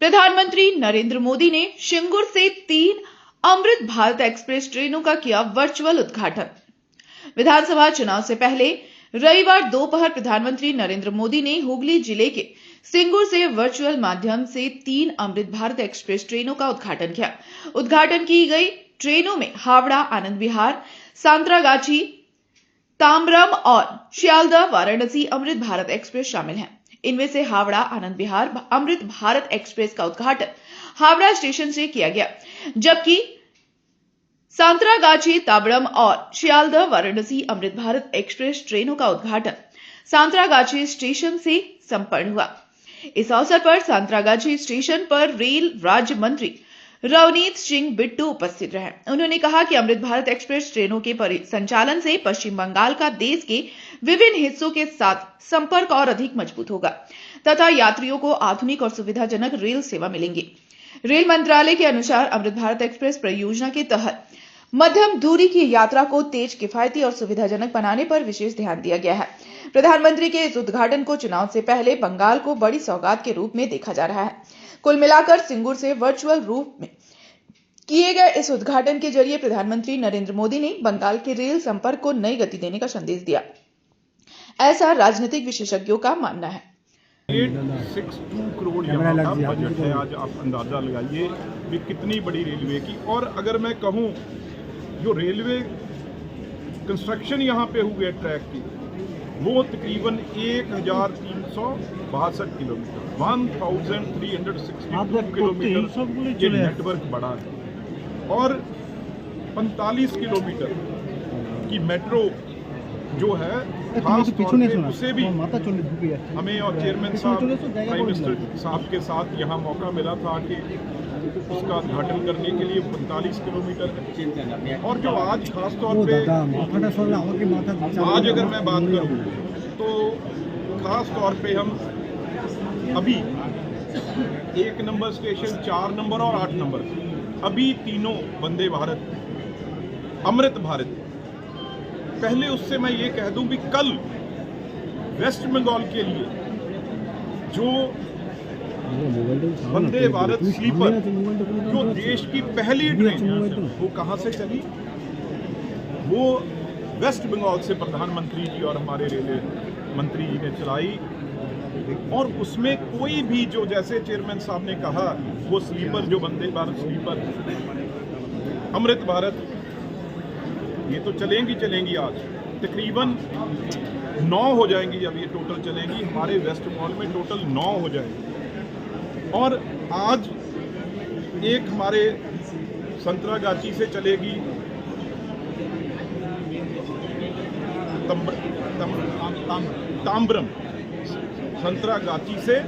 प्रधानमंत्री नरेंद्र मोदी ने शिंगूर से 3 अमृत भारत एक्सप्रेस ट्रेनों का किया वर्चुअल उद्घाटन। विधानसभा चुनाव से पहले रविवार दोपहर प्रधानमंत्री नरेंद्र मोदी ने हुगली जिले के सिंगूर से वर्चुअल माध्यम से 3 अमृत भारत एक्सप्रेस ट्रेनों का उद्घाटन किया। उद्घाटन की गई ट्रेनों में हावड़ा आनंद विहार, सांतरागाछी, ताम्बरम और शियालदह वाराणसी अमृत भारत एक्सप्रेस शामिल हैं। इनमें से हावड़ा आनंद विहार अमृत भारत एक्सप्रेस का उद्घाटन हावड़ा स्टेशन से किया गया, जबकि सांतरागाछी, ताम्बरम और शियालदह वाराणसी अमृत भारत एक्सप्रेस ट्रेनों का उद्घाटन सांतरागाछी स्टेशन से संपन्न हुआ। इस अवसर पर सांतरागाछी स्टेशन पर रेल राज्य मंत्री रवनीत सिंह बिट्टू उपस्थित रहे। उन्होंने कहा कि अमृत भारत एक्सप्रेस ट्रेनों के संचालन से पश्चिम बंगाल का देश के विभिन्न हिस्सों के साथ संपर्क और अधिक मजबूत होगा तथा यात्रियों को आधुनिक और सुविधाजनक रेल सेवा मिलेंगी। रेल मंत्रालय के अनुसार अमृत भारत एक्सप्रेस परियोजना के तहत मध्यम दूरी की यात्रा को तेज, किफायती और सुविधाजनक बनाने पर विशेष ध्यान दिया गया है। प्रधानमंत्री के इस उद्घाटन को चुनाव से पहले बंगाल को बड़ी सौगात के रूप में देखा जा रहा है। कुल मिलाकर सिंगूर से वर्चुअल रूप में किए गए इस उद्घाटन के जरिए प्रधानमंत्री नरेंद्र मोदी ने बंगाल के रेल संपर्क को नई गति देने का संदेश दिया, ऐसा राजनीतिक विशेषज्ञों का मानना है। 862 करोड़ यहाँ का बजट है। आज आप अंदाजा लगाइए कि कितनी बड़ी रेलवे की। और अगर मैं कहूँ जो रेलवे कंस्ट्रक्शन यहाँ पे हुए ट्रैक की, वो तकरीबन 1362 किलोमीटर 1362 किलोमीटर ये नेटवर्क बड़ा है। और 45 किलोमीटर की मेट्रो जो है, खास तौर पे उसे भी हमें और चेयरमैन साहब, प्राइम मिनिस्टर साहब के साथ यहाँ मौका मिला था कि उसका उद्घाटन करने के लिए 45 किलोमीटर है। और जो आज खास तौर पे आज अगर मैं बात करूँ तो खास तौर पे हम अभी 1 नंबर स्टेशन, 4 नंबर और 8 नंबर, अभी तीनों वंदे भारत, अमृत भारत। पहले उससे मैं ये कह दूं कि कल वेस्ट बंगाल के लिए जो वंदे भारत स्लीपर, जो देश की पहली ट्रेन, वो कहां से चली? वो वेस्ट बंगाल से प्रधानमंत्री जी और हमारे रेलवे मंत्री जी ने चलाई। और उसमें कोई भी, जो जैसे चेयरमैन साहब ने कहा, वो स्लीपर जो वंदे भारत स्लीपर, अमृत भारत, ये तो चलेंगी। आज तकरीबन 9 हो जाएंगी जब ये टोटल चलेंगी। हमारे वेस्ट बंगाल में टोटल 9 हो जाएंगी। और आज एक हमारे संतरागाछी से चलेगी, ताम्बरम, संतरागाछी से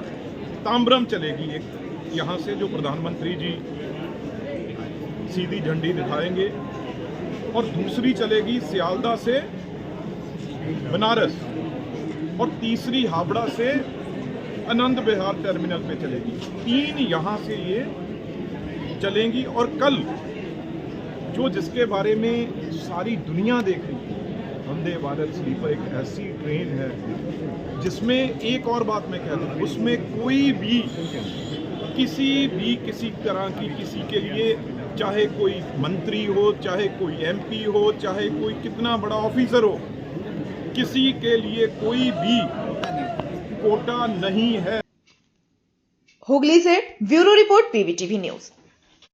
ताम्बरम चलेगी एक, यहाँ से जो प्रधानमंत्री जी सीधी झंडी दिखाएंगे। और दूसरी चलेगी सियालदह से बनारस, और तीसरी हावड़ा से आनंद विहार टर्मिनल पे चलेगी। 3 यहाँ से ये चलेंगी। और कल जो जिसके बारे में सारी दुनिया देख रही है, वंदे भारत स्लीपर एक ऐसी ट्रेन है जिसमें, एक और बात मैं कह दूं, उसमें कोई भी किसी तरह की, किसी के लिए, चाहे कोई मंत्री हो, चाहे कोई एमपी हो, चाहे कोई कितना बड़ा ऑफिसर हो, किसी के लिए कोई भी कोटा नहीं है। हुगली से ब्यूरो रिपोर्ट, पीवीटीवी न्यूज।